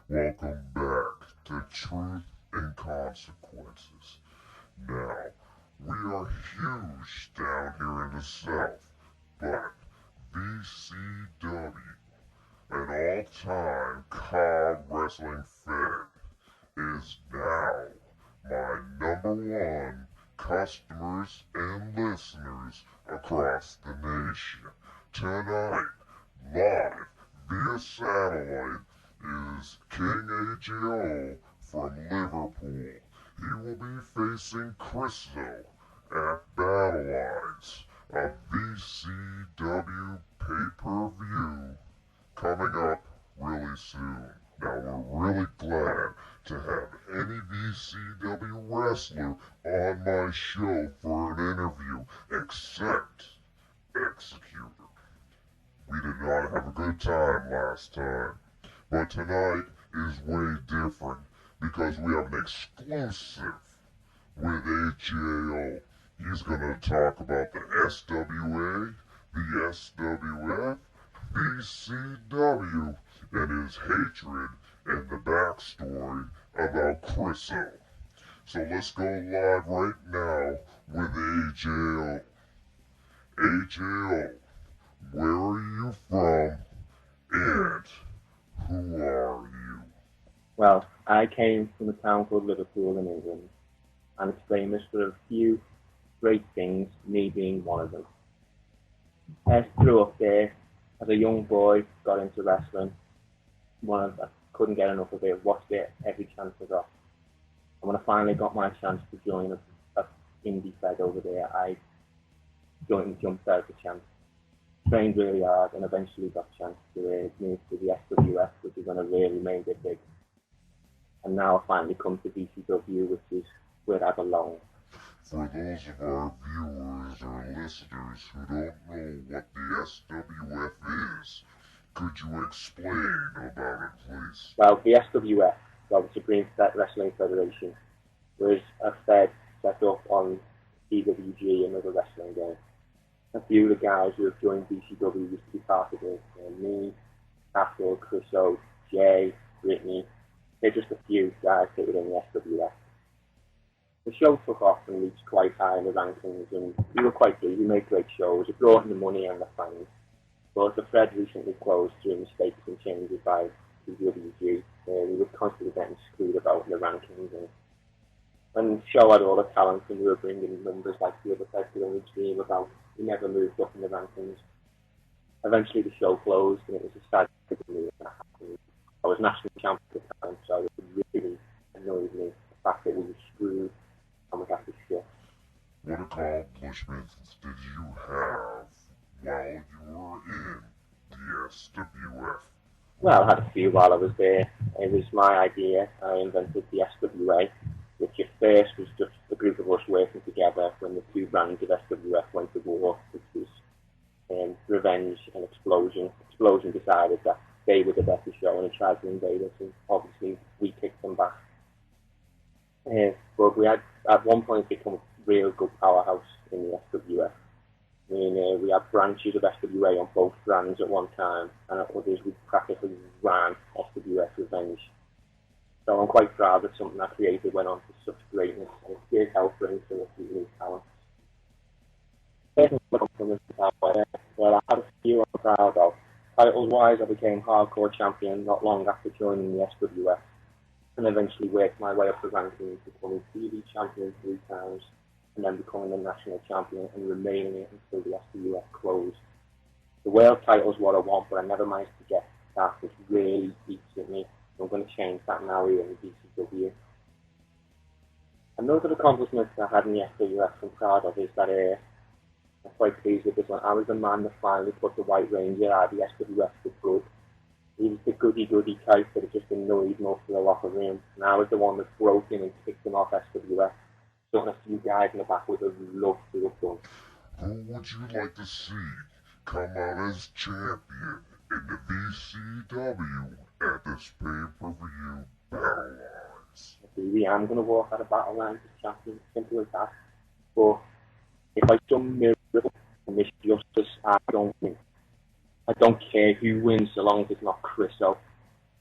Welcome back to Truth and Consequences. Now, we are huge down here in the South, but VCW, an all-time COD wrestling fan, is now my #1 customers and listeners across the nation. Tonight, live via satellite, is KingAJO from Liverpool. He will be facing Chriso at Battle Lines, a VCW pay-per-view coming up really soon. Now we're really glad to have any VCW wrestler on my show for an interview, except Executor. We did not have a good time last time, but tonight is way different because we have an exclusive with AJO. He's going to talk about the SWA, the SWF, VCW, and his hatred and the backstory about Chriso. So let's go live right now with AJO. AJO, where are you from and who are you? Well, I came from a town called Liverpool in England, and it's famous for a few great things, me being one of them. I grew up there as a young boy, got into wrestling. I couldn't get enough of it, watched it every chance I got. And when I finally got my chance to join a indie fed over there, I joined and jumped out the chance. Trained really hard and eventually got a chance to move to the SWF, which is when I really made it big. And now I finally come to VCW, which is where I belong. For those of our viewers or listeners who don't know what the SWF is, could you explain about it, please? Well, the SWF, the Supreme Wrestling Federation, was a fed set up on PWG, another wrestling game. A few of the guys who have joined VCW used to be part of it. Me, Castle, Chriso, Jay, Brittany. They're just a few guys that were in the SWF. The show took off and reached quite high in the rankings, and we were quite good. We made great shows. It brought in the money and the fans. But the Fred recently closed through mistakes and changes by PWG. We were constantly getting screwed about in the rankings. And when the show had all the talent and we were bringing numbers like the other guys could only dream about, we never moved up in the rankings. Eventually the show closed, and it was a sad thing to me. I was national champion at the time, so it really annoyed me, the fact that we were screwed and we had to shit. What accomplishments did you have while you were in the SWF? Well, I had a few while I was there. It was my idea. I invented the SWA, which at first was just a group of us working together when the two brands of SWF went to war, which was Revenge and Explosion. Explosion decided that they were the better show and tried to invade us, and obviously we kicked them back. But we had at one point become a real good powerhouse in the SWF. I mean, we had branches of SWA on both brands at one time, and at others we practically ran SWF Revenge. So I'm quite proud that something I created went on to such greatness, and it did help bring to us these new talents. Well, I had a few I'm proud of. Titles-wise, I became hardcore champion not long after joining the SWF, and eventually worked my way up the rankings, becoming TV champion 3 times, and then becoming the national champion and remaining it until the SWF closed. The world title's what I want, but I never managed to get that, which really beats at me. So I'm going to change that now here in VCW. Another accomplishment I had in the SWF I'm proud of is that I'm quite pleased with this one. I was the man that finally put the White Ranger out of the SWF for good. He was the goody-goody type that just annoyed most of the locker room, and I was the one that broke him and kicked him off SWF. Something a few guys in the back would have loved to have done. Who would you like to see come out as champion in the VCW at this pay-per-view Battle Lines? Maybe I'm going to walk out of Battle Lines as champion, simple as that. But if I some miracle and this justice, I don't win. I don't care who wins so long as it's not Chriso.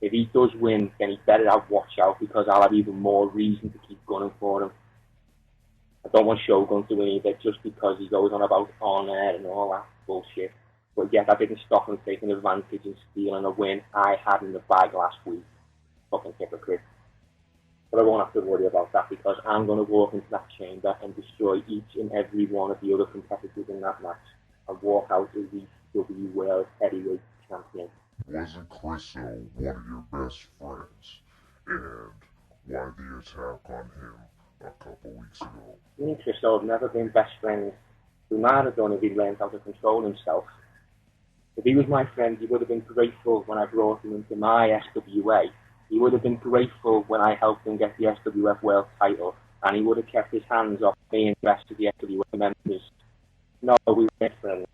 If he does win, then he better have watch out, because I'll have even more reason to keep gunning for him. I don't want Shogun to win either, just because he goes on about honour and all that bullshit. But yet I didn't stop him taking advantage and stealing a win I had in the bag last week. Fucking hypocrite. But I won't have to worry about that, because I'm going to walk into that chamber and destroy each and every one of the other competitors in that match and walk out as the W World Heavyweight Champion. Wasn't Chriso one of your best friends? And why the attack on him a couple weeks ago? Me and Chriso have never been best friends. We might have done if he learned how to control himself. If he was my friend, he would have been grateful when I brought him into my SWA. He would have been grateful when I helped him get the SWF World title, and he would have kept his hands off me and the rest of the SWF members. No, we weren't friends.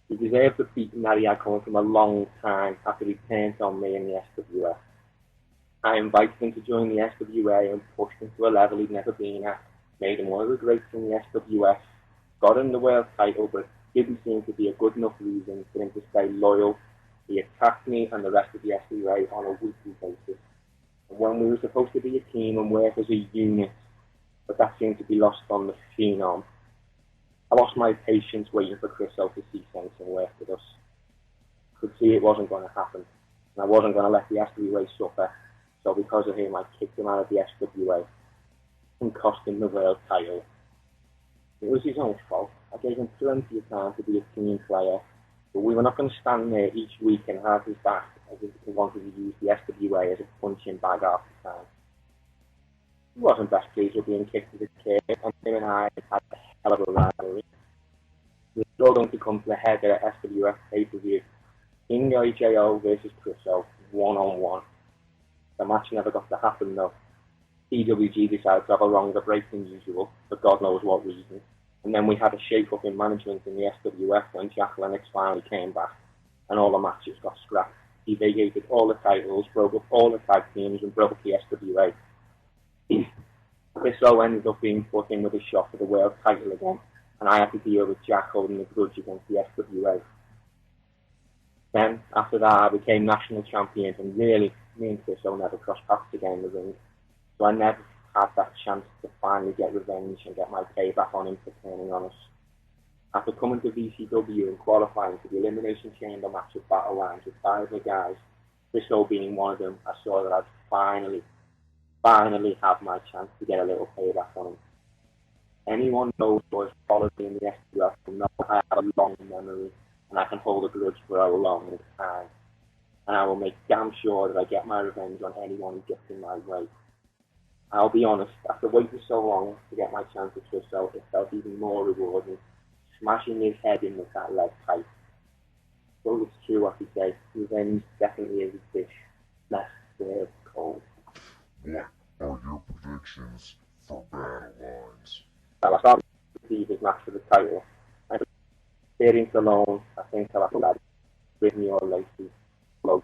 He deserved the beating that he had coming from a long time after he turned on me in the SWF. I invited him to join the SWA and pushed him to a level he'd never been at, made him one of the greats in the SWF, got him the world title, but didn't seem to be a good enough reason for him to stay loyal. He attacked me and the rest of the SWA on a weekly basis. And when we were supposed to be a team and work as a unit, but that seemed to be lost on the phenom. I lost my patience waiting for Chriso to see sense and work with us. I could see it wasn't going to happen, and I wasn't going to let the SWA suffer, so because of him I kicked him out of the SWA and cost him the world title. It was his own fault. I gave him plenty of time to be a team player, but we were not going to stand there each week and have his back as if he wanted to use the SWA as a punching bag half the time. He wasn't best pleased with being kicked as a kid, and him and I had a hell of a rivalry. We were all going to come to the head of the SWF pay-per-view. KingAJO versus Chriso, one-on-one. The match never got to happen though. PWG decided to have a longer break than usual, for God knows what reason. And then we had a shake-up in management in the SWF when Jack Lennox finally came back, and all the matches got scrapped. He vacated all the titles, broke up all the tag teams, and broke the SWA. Chriso ended up being put in with a shot for the world title again, and I had to deal with Jack holding the grudge against the SWA. Then, after that, I became national champion, and really, me and Chriso never crossed paths again in the ring. So I never had that chance to finally get revenge and get my payback on him for turning on us. After coming to VCW and qualifying for the Elimination Chamber match at Battle Lines with 5 other guys, Chriso being one of them, I saw that I'd finally have my chance to get a little payback on him. Anyone knows who has followed me in the SWF will know I have a long memory, and I can hold a grudge for a long time. And I will make damn sure that I get my revenge on anyone who gets in my way. I'll be honest, after waiting so long to get my chance at Chriso, it felt even more rewarding, smashing his head in with that lead pipe. So it's true what he says, revenge definitely is a dish left served cold. What are your predictions for Battle Lines? Well, I start with Steve's match for the title. I experience alone, I think I'll have to add Brittany or Lacey. Although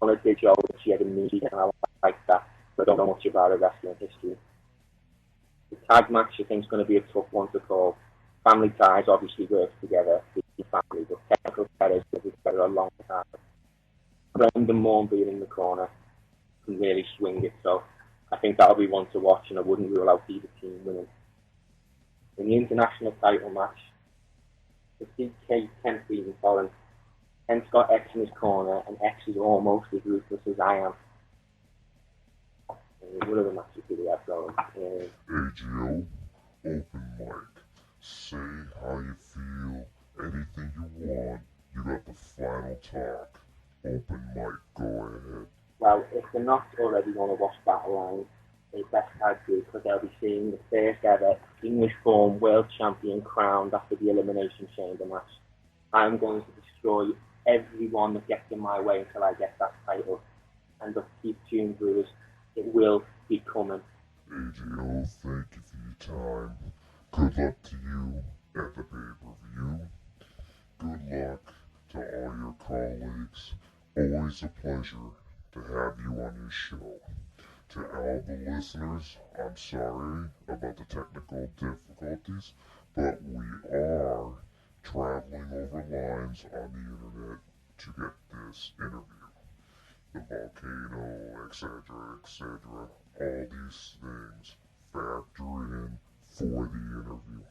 Donna did show that she had a knee, and I like that, but I don't know much about her wrestling history. The tag match I think is going to be a tough one to call. Family ties obviously work together, the family, but technical players have been together a long time. Brendan Moore being in the corner can really swing it, so I think that'll be one to watch, and I wouldn't rule out either team winning. In the international title match, the CK Kent beating Colin. Kent's got X in his corner, and X is almost as ruthless as I am. What other matches do we have going? AJO, open mic. Say how you feel, anything you want. You got the final talk. Open mic, go ahead. Well, if they're not already going to watch Battle Lines, they best had to, because they'll be seeing the first ever English form world champion crowned after the Elimination Chamber match. I'm going to destroy everyone that gets in my way until I get that title. And just keep tuned, viewers. It will be coming. AJO, thank you for your time. Good luck to you at the pay-per-view. Good luck to all your colleagues. Always a pleasure to have you on your show. To all the listeners, I'm sorry about the technical difficulties, but we are traveling over lines on the internet to get this interview. the volcano, etc., etc. All these things factor in for the interview.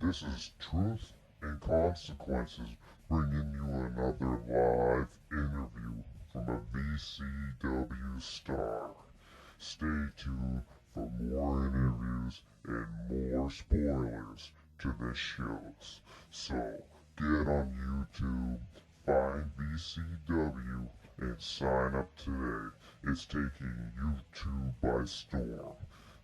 This is Truth and Consequences, bringing you another live interview from a VCW star. Stay tuned for more interviews and more spoilers to the shows. So get on YouTube, find VCW, and sign up today. It's taking YouTube by storm.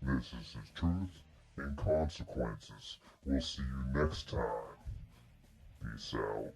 This is the Truth and Consequences. We'll see you next time. Peace out.